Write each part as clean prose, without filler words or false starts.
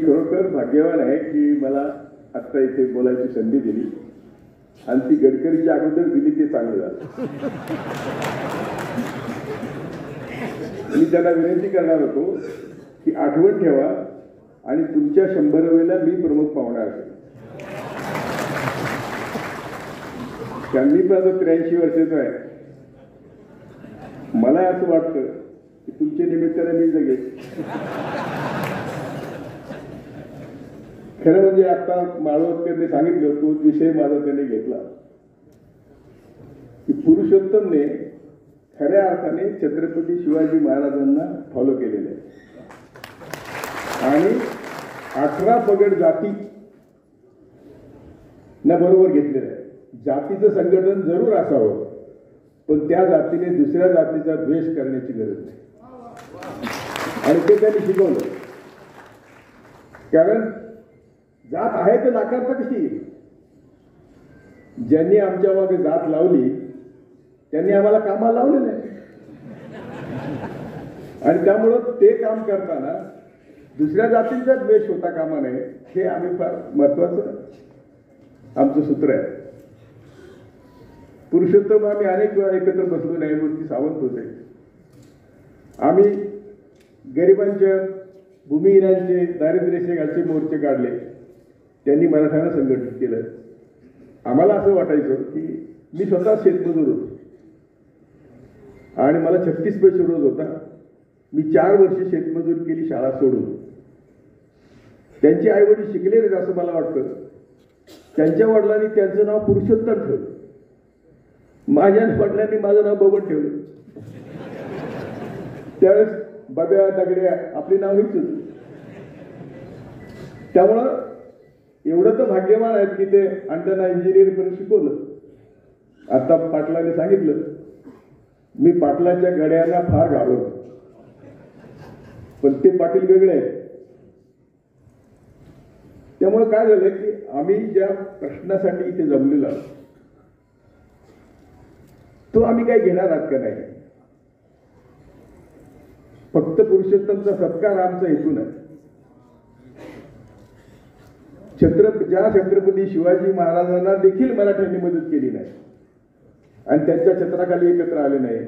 खरोखर भाग्यवान आहे की मला आत्ता इथे बोलायची संधी दिली आणि ती गडकरीच्या अगोदर दिली ते चांगलं झालं. मी त्यांना विनंती करणार होतो की आठवण ठेवा आणि तुमच्या 100वेला मी प्रमुख पाहुणा असेल. त्यांनी पण आता 83 वर्षाचा आहे. मला असं वाटतं की तुमच्या निमित्ताने मी जगेल. खरं म्हणजे आता माळवदकरने सांगितलं तो विषय माझा त्याने घेतला की पुरुषोत्तमने खऱ्या अर्थाने छत्रपती शिवाजी महाराजांना फॉलो केलेले आहे आणि 18 पगड जाती ना बरोबर घेतलेलं आहे. जातीचं संघटन जरूर असावं पण त्या जातीने दुसऱ्या जातीचा द्वेष करण्याची गरज नाही आणि ते त्यांनी शिकवलं. कारण जात आहे तर नाकारता कशी येईल. ज्यांनी आमच्या मागे जात लावली त्यांनी आम्हाला कामाला लावले नाही आणि त्यामुळं ते काम करताना दुसऱ्या जातींचा द्वेष होता कामा नये हे आम्ही फार महत्वाचं आमचं सूत्र आहे. पुरुषोत्तम आम्ही अनेक वेळा एकत्र बसलो. न्यायमूर्ती सावंत होते. आम्ही गरिबांच्या भूमिहीनांचे दारिद्र्यरेषेखालचे मोर्चे काढले. त्यांनी मराठ्यानं संघटित केलं. आम्हाला असं वाटायचं की मी स्वतः शेतमजूर होतो आणि मला 36 पैसे रोज होता. मी 4 वर्ष शेतमजूर केली शाळा सोडून. त्यांचे आई वडील शिकले नाहीत असं मला वाटतं. त्यांच्या वडिलांनी त्यांचं नाव पुरुषोत्तम ठेवलं. माझ्या वडिलांनी माझं नाव बबन ठेवलं. त्यावेळेस बब्या दगड्या आपली नाव हीच होती. त्यामुळं एवढं तर भाग्यवान आहेत की ते अंडना इंजिनिअरिंग पर्यंत शिकवलं. आता पाटलाने सांगितलं मी पाटलाच्या गड्यांना फार घाबरतो पण ते पाटील वेगळे आहेत. त्यामुळे काय झालं की आम्ही ज्या प्रश्नासाठी इथे जमलेलो तो आम्ही काही घेणार आहात का नाही. फक्त पुरुषोत्तमचा सत्कार आमचा हेतू नाही. ज्या छत्रपती शिवाजी महाराजांना देखील मराठ्यांनी मदत केली नाही आणि त्यांच्या छत्राखाली एकत्र आले नाही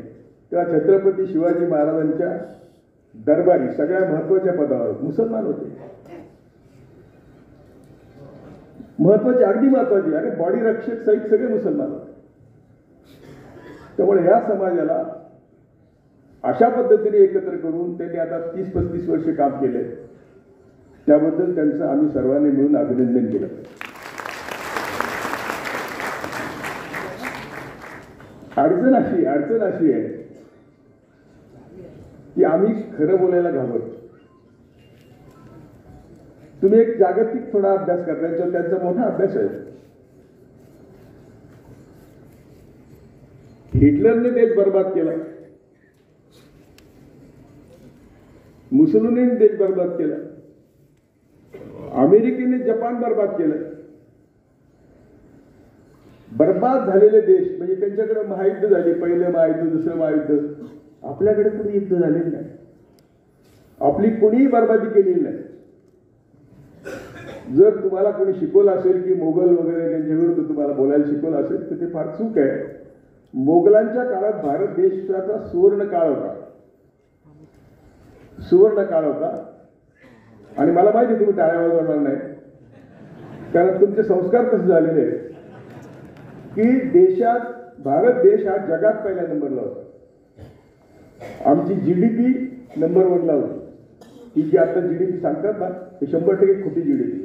तेव्हा छत्रपती शिवाजी महाराजांच्या दरबारी सगळ्या महत्वाच्या पदावर मुसलमान होते. महत्वाचे अगदी महत्वाचे आणि बॉडी रक्षक सहित सगळे मुसलमान होते. त्यामुळे ह्या समाजाला अशा पद्धतीने एकत्र करून त्यांनी आता 30-35 वर्ष काम केले. त्याबद्दल त्यांचं आम्ही सर्वांनी मिळून अभिनंदन केलं. अडचण अशी आहे की आम्ही खरं बोलायला घाबरतो. तुम्ही एक जागतिक थोडा अभ्यास करता त्यांचा मोठा अभ्यास आहे. हिटलरने देश बर्बाद केला. मुसोलिनीने देश बर्बाद केला. अमेरिकेने जपान बर्बाद केलं. बर्बाद झालेले देश म्हणजे त्यांच्याकडे महायुद्ध झाली. पहिलं महायुद्ध दुसरं महायुद्ध. आपल्याकडे कोणी युद्ध झालेलं नाही. आपली कोणीही बर्बादी केलेली नाही. जर तुम्हाला कोणी शिकवलं असेल की मोगल वगैरे त्यांच्या विरुद्ध तुम्हाला बोलायला शिकवलं असेल तर ते फार चूक आहे. मोगलांच्या काळात भारत देशाचा सुवर्ण काळ होता. सुवर्ण काळ होता आणि मला माहिती तुम्ही टाळ्या वाजवणार नाही कारण तुमचे संस्कार कसे झालेले आहेत की भारत देश हा जगात पहिल्या नंबरला होता. आमची GDP नंबर 1ला होती. ही जी आता GDP सांगतात ना हे 100% खोटी GDP.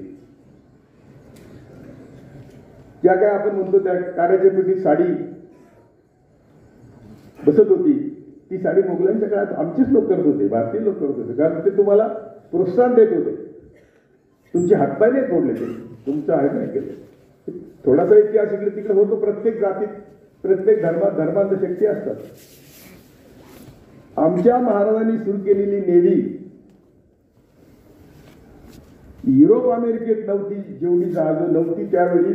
ज्या काय आपण म्हणतो त्या काड्याच्या पेटीत साडी बसत होती ती साडी मोगलांच्या काळात आमचेच लोक करत होते. भारतीय लोक करत होते कारण ते तुम्हाला प्रोत्साहन देत होते. तुमचे हातपाय नाही तोडले ते तुमचं आहे नाही केलं. थोडासा इतिहास इकडे तिकडे होतो. प्रत्येक जातीत प्रत्येक धर्मांत शक्ती असतात. आमच्या महाराजांनी सुरू केलेली नेव्ही युरोप अमेरिकेत नव्हती. जेवढी जहाजं नव्हती त्यावेळी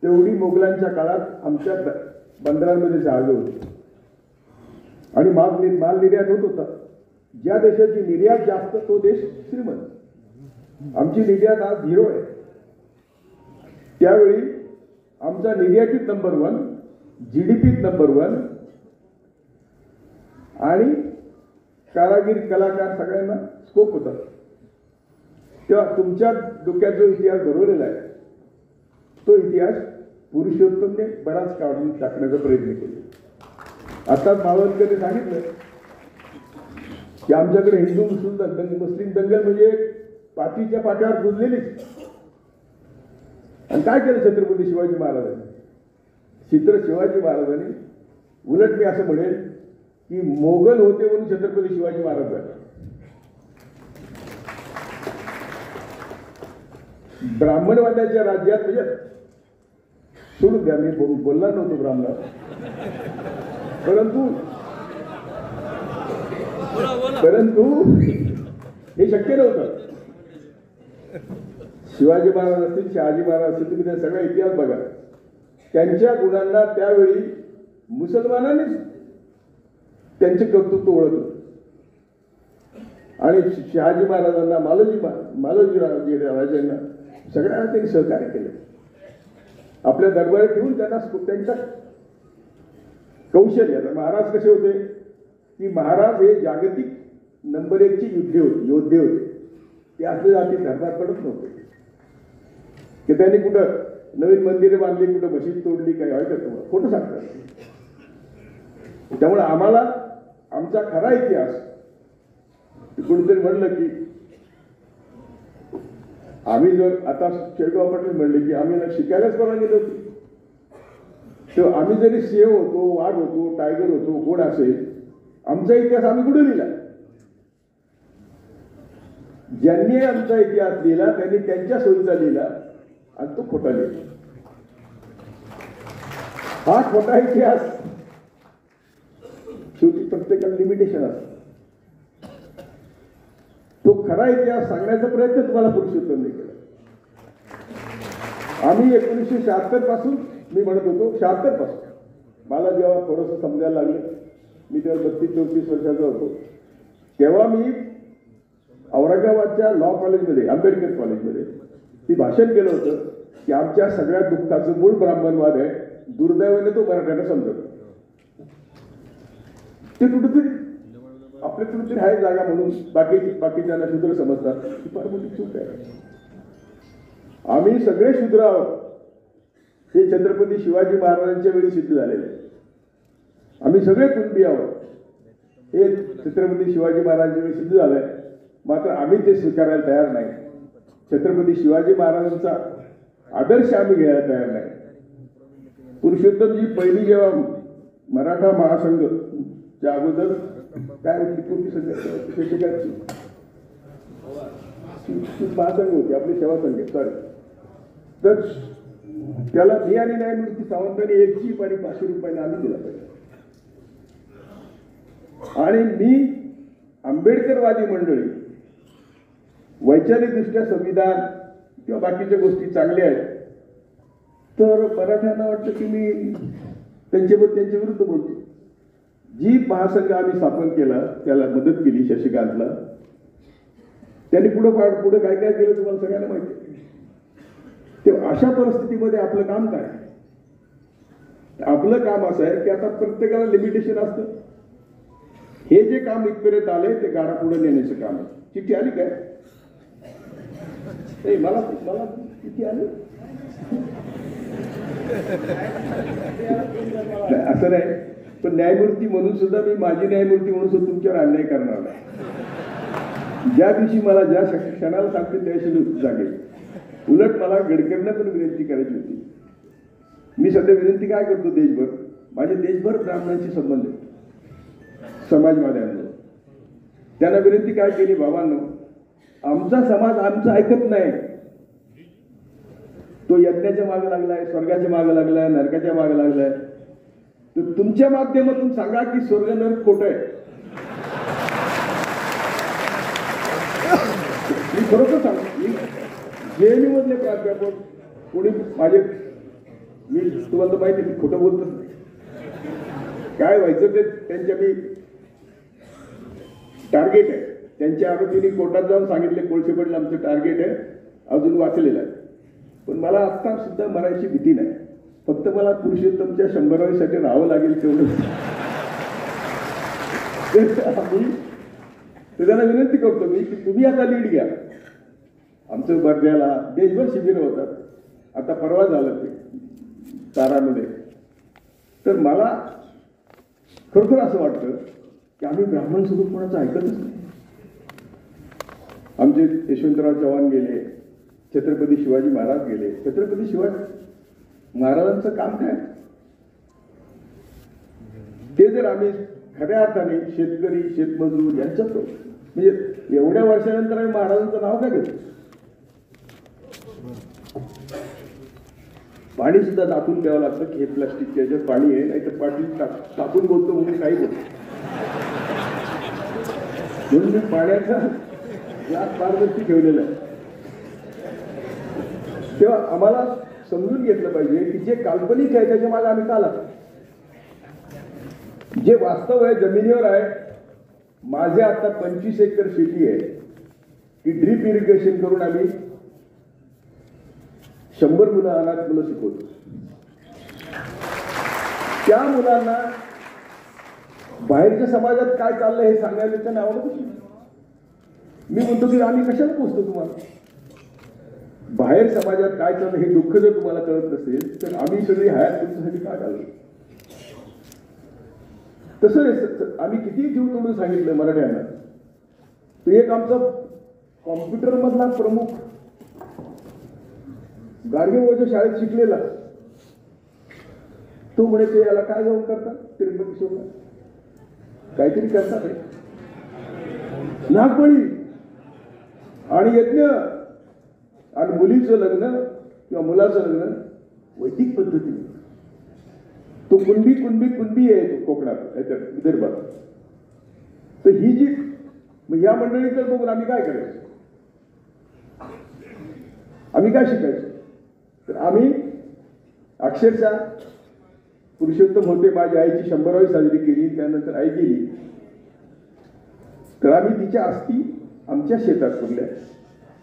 तेवढी मोगलांच्या काळात आमच्या बंदरांमध्ये जहाजं होती आणि माल निर्यात होत होता. ज्या देशाची निर्यात जास्त तो देश श्रीमंत. आमची निर्यात आज 0 आहे. त्यावेळी आमचा निर्यातीत नंबर 1, GDPत नंबर 1 आणि कारागीर कलाकार सगळ्यांना स्कोप होता. तेव्हा तुमच्या डोक्यात जो इतिहास घडवलेला आहे तो इतिहास पुरुषोत्तमने बराच काढून टाकण्याचा प्रयत्न केला. आताच मावळकरने सांगितलं की आमच्याकडे हिंदू मुस्लिम दंगल म्हणजे पाठीच्या पाठ्यावर गुंजलेलीच. आणि काय केलं छत्रपती शिवाजी महाराजांनी? शिवाजी महाराजांनी उलट मी असं म्हणेल की मोगल होते म्हणून छत्रपती शिवाजी महाराज झाले. ब्राह्मणवाद्याच्या राज्यात म्हणजे सोडून द्या, मी बोलणार नव्हतो ब्राह्मण, परंतु हे शक्य नव्हतं. शिवाजी महाराज असतील, शहाजी महाराज असतील, तुम्ही त्या सगळा इतिहास बघा. त्यांच्या गुणांना त्यावेळी मुसलमानांनीच त्यांचे कर्तृत्व ओळखलं आणि शहाजी महाराजांना मालोजी राजांना सगळ्यांना त्यांनी सहकार्य केलं. आपल्या दरबारात ठेवून त्यांना त्यांच्या कौशल्य. महाराज कसे होते की महाराज हे जागतिक नंबर 1 चे योद्धे होते. ते असले जाती दरबार पडत नव्हते की त्यांनी कुठं नवीन मंदिरे बांधली, कुठं मशीद तोडली, काय ऐकत तुम्हाला खोटं सांगतात. त्यामुळे आम्हाला आमचा खरा इतिहास कोणीतरी म्हणलं की आम्ही जर आता शेळगाव पाटील म्हणले की आम्ही शिकायलाच परवानगी नव्हती, तर आम्ही जरी सिंह होतो, वाघ होतो, टायगर होतो, घोड असेल, आमचा इतिहास आम्ही कुठे लिहिला? ज्यांनी आमचा इतिहास लिहिला त्यांनी त्यांच्या सोयीचा लिहिला आणि तो खोटा लिहिला. हा खोटा इतिहास. शेवटी प्रत्येकाला लिमिटेशन असतं. तो खरा इतिहास सांगण्याचा प्रयत्न तुम्हाला पुरुषोत्तमने केला. आम्ही 1976 पासून, मी म्हणत होतो 76 पासून मला जेव्हा थोडंसं समजायला लागलं, मी तेव्हा 32-34 वर्षाचा होतो, तेव्हा मी औरंगाबादच्या लॉ कॉलेजमध्ये, आंबेडकर कॉलेजमध्ये ती भाषण केलं होतं की आमच्या सगळ्या दुःखाचं मूळ ब्राह्मणवाद आहे, दुर्दैवाने तो मराठ्यांना समजत. ते कुठेतरी आपल्या कुठेतरी आहे जागा म्हणून बाकीच्यांना शूद्र समजतात. ही फार मोठी चूक आहे. आम्ही सगळे शूद्र आहोत हे छत्रपती शिवाजी महाराजांच्या वेळी सिद्ध झालेले आहे. आम्ही सगळे कुणबी आहोत हे छत्रपती शिवाजी महाराजांच्या वेळी सिद्ध झालंय. मात्र आम्ही ते स्वीकारायला तयार नाही. छत्रपती शिवाजी महाराजांचा आदर्श आम्ही घ्यायला तयार नाही. पुरुषोत्तमजी पहिली जेव्हा मराठा महासंघच्या अगोदर काय होती कुठली महासंघ होती आपली सेवा संघ, सॉरी, तर त्याला मी आणि न्यायमूर्ती सावंतांनी 1 जीप आणि 500 रुपयाने आम्ही दिला पाहिजे. आणि मी आंबेडकरवादी मंडळी वैचारिक दृष्ट्या संविधान किंवा बाकीच्या गोष्टी चांगल्या आहेत, तर मराठ्यांना वाटतं की मी त्यांच्या विरुद्ध बोलतो. जी महासंघ आम्ही स्थापन केला त्याला मदत केली शशिकांतला, त्यांनी पुढे काय काय केलं तुम्हाला सगळ्यांना माहिती आहे. तेव्हा अशा परिस्थितीमध्ये आपलं काम काय? आपलं काम असं आहे की आता प्रत्येकाला लिमिटेशन असतं. हे जे काम इथपर्यंत आले ते गाडा पुढे नेण्याचं काम आहे. चिठ्ठी आली काय? मला चिठ्ठी आली असं नाही, पण न्यायमूर्ती म्हणून सुद्धा मी माझी न्यायमूर्ती म्हणून सुद्धा तुमच्यावर अन्याय करणार नाही. ज्या दिवशी मला ज्या क्षणाला सांगते त्याशी जागेल. उलट मला गडकरींना पण विनंती करायची होती. मी सध्या विनंती काय करतो देशभर, माझे देशभर ब्राह्मणांशी संबंध आहे, समाजवाद्यांना. त्यांना विनंती काय केली, बाबांनो आमचा समाज आमचं ऐकत नाही. तो यज्ञाच्या मागे लागलाय, स्वर्गाच्या मागे लागलाय, नरकाच्या मागे लागलाय. तर तुमच्या माध्यमातून सांगा की स्वर्ग नरक खोटं आहे. मी खरोखर सांगतो, मी JNU मधले प्राध्यापक कोणी माझे, मी तुम्हाला तर माहिती मी खोटं बोलतच नाही. काय व्हायचं ते त्यांच्या मी टार्गेट आहे. त्यांच्या आरोपींनी कोर्टात जाऊन सांगितले कोळसे पाटील आमचं टार्गेट आहे, अजून वाचलेलं आहे. पण मला आत्ता सुद्धा मरायची भीती नाही, फक्त मला पुरुषोत्तमच्या 100वीसाठी राहावं लागेल तेवढं. त्यांना विनंती करतो मी की तुम्ही आता लीड घ्या. आमचं बर्ध्याला देशभर शिबिर होतात, आता परवा झालं ते तारामध्ये. तर मला खरोखर असं वाटतं की आम्ही ब्राह्मण सोबत कोणाचं ऐकतच नाही. आमचे यशवंतराव चव्हाण गेले, छत्रपती शिवाजी महाराज गेले. छत्रपती शिवाजी महाराजांचं काम काय? ते जर आम्ही खऱ्या अर्थाने शेतकरी शेतमजूर यांचं म्हणजे एवढ्या वर्षानंतर आम्ही महाराजांचं नाव काय घेतो? पाणी सुद्धा दाखवून द्यावं लागतं की हे प्लास्टिकच्या याच्यात पाणी आहे, नाही तर पाणी टाकून बोलतो म्हणून काही बोलतो. म्हणून मी पाण्याचा ग्लास पारदर्शी ठेवलेला आहे. तेव्हा आम्हाला समजून घेतलं पाहिजे की जे काल्पनिक आहे त्याच्या मागे आम्ही का लागतो. जे वास्तव आहे जमिनीवर आहे. माझे आता 25 एकर शेती आहे की ड्रीप इरिगेशन करून आम्ही 100 मुलं अनाथ मुलं शिकवतो. त्या मुलांना बाहेरच्या समाजात काय चाललंय हे सांगायला त्यांना आवडत नाही. मी म्हणतो की आम्ही कशाला पोचतो तुम्हाला? बाहेर समाजात काय चाललं हे दुःख जर तुम्हाला कळत नसेल तर आम्ही सगळी हयात तुमच्यासाठी काय घालू? तसं आम्ही किती जीव तोडून सांगितलं मराठ्यांना. तो एक आमचा कॉम्प्युटर मधला प्रमुख गाडगेबाबांच्या शाळेत शिकलेला, तो म्हणे ते याला काय जाऊन करतात त्र्यंबकेश्वरला, काहीतरी करतात आहे नागबळी आणि यज्ञ आणि मुलीचं लग्न किंवा मुलाचं लग्न वैदिक पद्धतीने. तो कुणबी आहे तो कोकणात विदर्भात. तर ही जी या मंडळीकडे बघून आम्ही काय करायचं, आम्ही काय शिकायचं? तर आम्ही अक्षरशः पुरुषोत्तम होते, माझ्या आईची 100वी साजरी केली, त्यानंतर आई गेली, तर आम्ही तिच्या अस्थी आमच्या शेतात पुरल्या.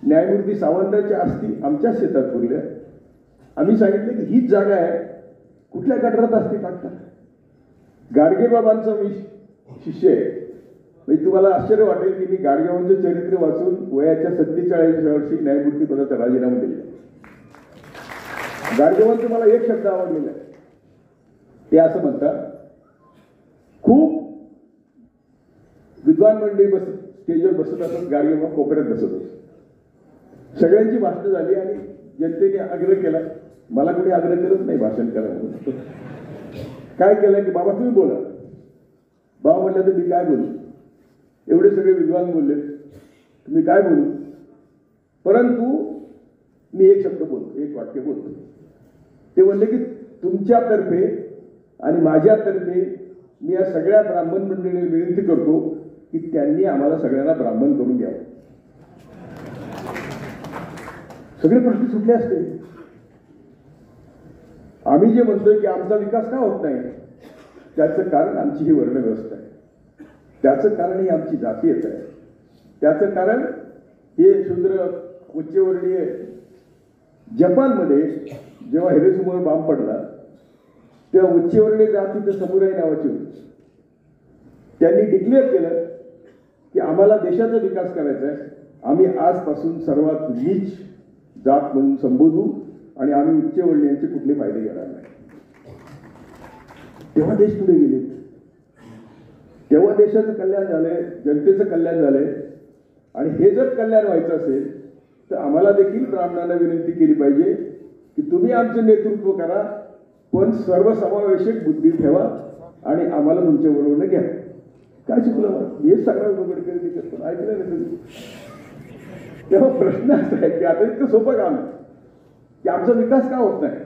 न्यायमूर्ती सावंतांच्या अस्थी आमच्या शेतात पुरल्या. आम्ही सांगितलं की हीच जागा आहे, कुठल्या गटारात अस्थी टाकतात? गाडगेबाबांचा मी शिष्य आहे. म्हणजे तुम्हाला आश्चर्य वाटेल की मी गाडगेबाबांचं चरित्र वाचून वयाच्या 47 वर्षी न्यायमूर्ती पदाचा राजीनामा दिला. गाडगेबाबांचं मला एक शब्द आवडलेला आहे. ते असं म्हणतात, खूप विद्वान मंडळी स्टेजवर बसत असत, गाडगेबाबा कोपऱ्यात बसत असत. सगळ्यांची भाषणं झाली आणि जनतेने आग्रह केला. मला कोणी आग्रह करत नाही भाषण करायला. काय केलं की बाबा तुम्ही बोला. बाबा म्हटलं तर मी काय बोलू? एवढे सगळे विद्वान बोलले, तुम्ही काय बोलू? परंतु मी एक शब्द बोलतो, एक वाक्य बोलतो. ते म्हणले की तुमच्यातर्फे आणि माझ्यातर्फे मी या सगळ्या ब्राह्मण मंडळींना विनंती करतो की त्यांनी आम्हाला सगळ्यांना ब्राह्मण करून घ्यावं. सगळे प्रश्न सुटले असते. आम्ही जे म्हणतोय की आमचा विकास का होत नाही, त्याचं कारण आमची ही वर्णव्यवस्था आहे, त्याचं कारण ही आमची जातीयता आहे, त्याचं कारण हे शूद्र उच्चवर्णीय. जपानमध्ये जेव्हा हिरोशिमावर बॉम्ब पडला तेव्हा उच्चवर्णीय जाती तर समुराई नावाची होती. त्यांनी डिक्लेअर केलं की आम्हाला देशाचा विकास करायचा आहे, आम्ही आजपासून सर्वात नीच जात म्हणून संबोधू आणि आम्ही उच्चवर्णीयांचे कुठले फायदे घेणार नाही. तेव्हा देश पुढे गेले, तेव्हा देशाचं कल्याण झालंय, जनतेचं कल्याण झालंय. आणि हे जर कल्याण व्हायचं असेल तर आम्हाला देखील ब्राह्मणांना विनंती केली पाहिजे की तुम्ही आमचं नेतृत्व करा, पण सर्वसमावेशक बुद्धी ठेवा आणि आम्हाला तुमच्या बरोबर घ्या. काय चुकलं? हेच सगळं गडकरी करतो, ऐकलं ना तुम्ही? तेव्हा प्रश्न असा आहे की आता इतकं सोपं काम आहे की आमचा विकास का होत नाही.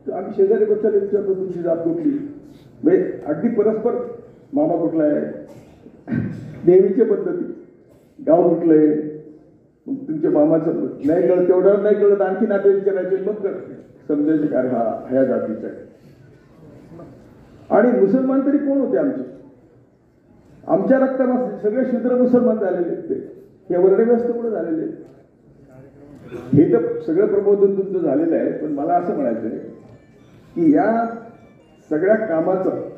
तर आम्ही शेजारी बसल्याला विचारतो तुमची जात कुठली, म्हणजे अगदी परस्पर मामा कुठला आहे, नेहमीच्या पद्धती, गाव कुठलं आहे, मग तुमच्या मामाचं नाही कळत, तेवढं नाही कळत आणखी नाते विचारायचे, मग समजायचे काय हा ह्या जातीचा आहे. आणि मुसलमान तरी कोण होते आमचे? आमच्या रक्तामध्ये सगळे शूद्र मुसलमान झालेले आहेत ते, हे वर्णव्यवस्थेमुळे झालेले आहेत. हे तर सगळं प्रबोधन तुमचं झालेलं आहे. पण मला असं म्हणायचं आहे की या सगळ्या कामाचं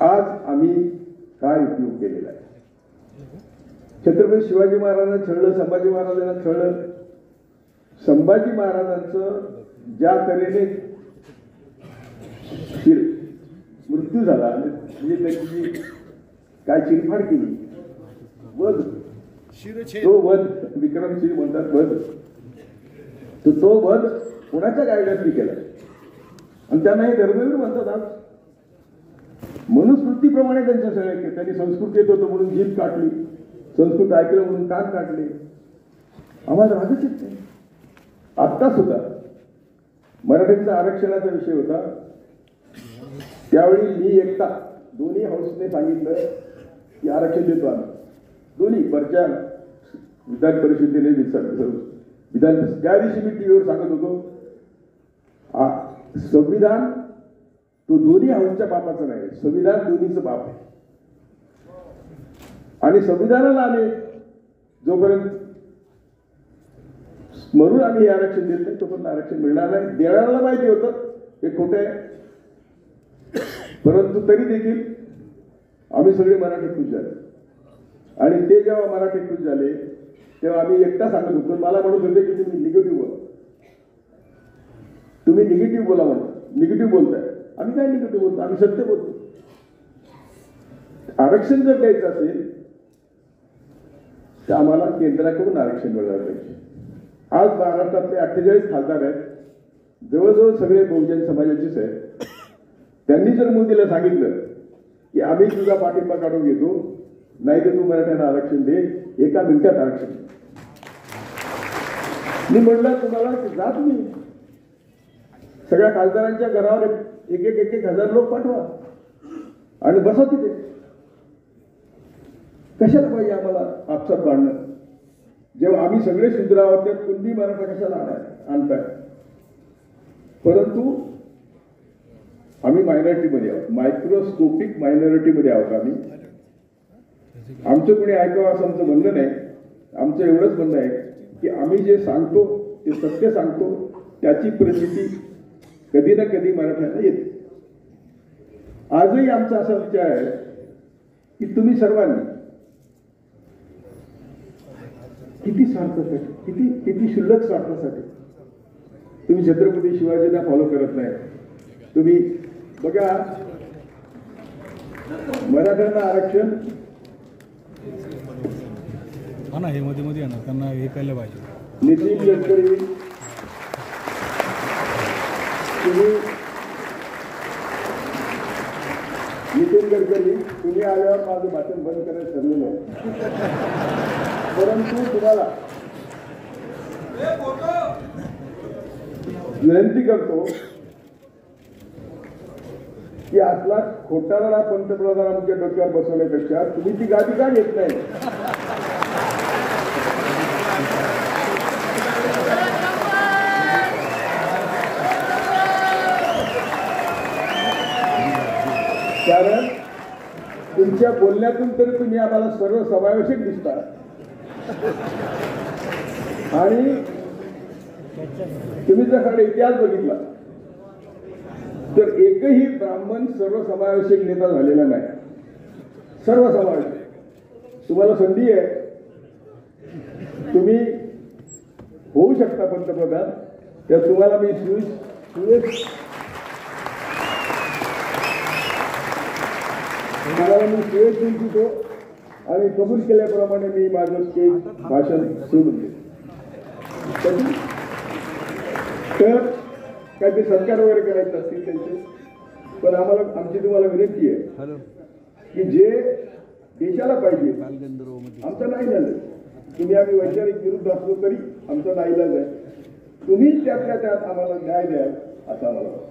आज आम्ही काय उपयोग केलेला आहे. छत्रपती शिवाजी महाराजांना छळलं, संभाजी महाराजांना छळलं. संभाजी महाराजांचं ज्या तऱ्हेने मृत्यू झाला, म्हणजे त्याची काय चिरफाड केली, वध, तो वध विक्रमसिंह म्हणतात वध, तो वध कोणाच्या गायडाने केला आणि त्यांना हे धर्मवीर म्हणतात. आज मनुस्मृतीप्रमाणे त्यांच्या सगळ्या त्यांनी संस्कृत येत होतं म्हणून जीभ काढली, संस्कृत ऐकलं म्हणून कान काढले. आम्हाला रागच येत नाही. आत्ता सुद्धा मराठीचा आरक्षणाचा विषय होता. त्यावेळी मी एकटा दोन्ही हाऊसने सांगितलं की आरक्षण देतो आम्ही. दोन्ही वरच्या विधान परिषदेने विधान त्या दिवशी मी टीव्हीवर सांगत होतो संविधान तो दोन्ही हाऊसच्या बापाचं नाही, संविधान दोन्हीचं बाप आहे. आणि संविधानाला आम्ही जोपर्यंत म्हणून आम्ही हे आरक्षण देत नाही तोपर्यंत आरक्षण मिळणार नाही. देणाऱ्याला माहिती होतं हे खोटं आहे, परंतु तरी देखील आम्ही सगळे मराठी खुश झाले. आणि ते जेव्हा मराठी खुश झाले तेव्हा आम्ही एकटा सांगत होतो, मला म्हणत होते की तुम्ही निगेटिव्ह बोला, तुम्ही निगेटिव्ह बोला म्हणता, निगेटिव्ह बोलताय. आम्ही काय निगेटिव्ह बोलतो, आम्ही सत्य बोलतो. आरक्षण जर द्यायचं असेल तर आम्हाला केंद्राकडून आरक्षण मिळालं पाहिजे. आज महाराष्ट्रातले 48 खासदार आहेत, जवळजवळ सगळे बहुजन समाजाचेच आहेत. त्यांनी जर मोदीला सांगितलं की आम्ही तुझा पाठिंबा काढून घेतो, नाही तर तू मराठ्यांना आरक्षण दे, एका मिनिटात आरक्षण. मी म्हणलं तुम्हाला जा तुम्ही सगळ्या खासदारांच्या घरावर एक हजार लोक पाठवा आणि बसा तिथे. कशाला पाहिजे आम्हाला आपसात बांधणं, जेव्हा आम्ही सगळे शूद्र आहोत त्यात कुणबी मराठा कशाला आणताय. परंतु आम्ही मायनॉरिटीमध्ये आहोत, मायक्रोस्कोपिक मायनॉरिटीमध्ये आहोत आम्ही. आमचं कोणी ऐकावं असं आमचं म्हणणं नाही. आमचं एवढंच म्हणणं आहे की आम्ही जे सांगतो ते सत्य सांगतो, त्याची प्रचिती कधी ना कधी मराठ्यांना येते. आजही आमचा असा विचार आहे की तुम्ही सर्वांनी किती स्वार्थासाठी, किती क्षुल्लक स्वार्थासाठी तुम्ही छत्रपती शिवाजींना फॉलो करत नाही. तुम्ही बघा मराठ्यांना आरक्षण हे मध्ये मध्ये येणार, त्यांना हे कळलं पाहिजे. नितीन गडकरी तुम्ही आल्यावर माझं भाषण बंद करायचं ठरलेलं आहे. परंतु तुम्हाला विनंती करतो की आपला खोटारडा पंतप्रधान आमच्या डोक्यावर बसवण्यापेक्षा तुम्ही ती गादी का घेत नाही. कारण तुमच्या बोलण्यातून तरी तुम्ही आम्हाला सर्व समावेशक दिसता आणि तुम्ही जर खरं इतिहास बघितला तर एकही ब्राह्मण सर्वसमावेशक नेता झालेला नाही. सर्वसमावेशक तुम्हाला संधी आहे, तुम्ही होऊ शकता पंतप्रधान. तर तुम्हाला मी सुयश देऊ इच्छितो आणि कबूल केल्याप्रमाणे मी माझं स्टेज भाषण सोडून देतो. तर काय ते सरकार वगैरे करायचं असतील त्यांचे, पण आमची तुम्हाला विनंती आहे की जे देशाला पाहिजे आमचं नाही झालं. तुम्ही आम्ही वैचारिक विरुद्ध असलो तरी आमचा नाईलाज आहे. तुम्ही त्यातल्या त्यात आम्हाला न्याय द्याल असं आम्हाला वाटतं.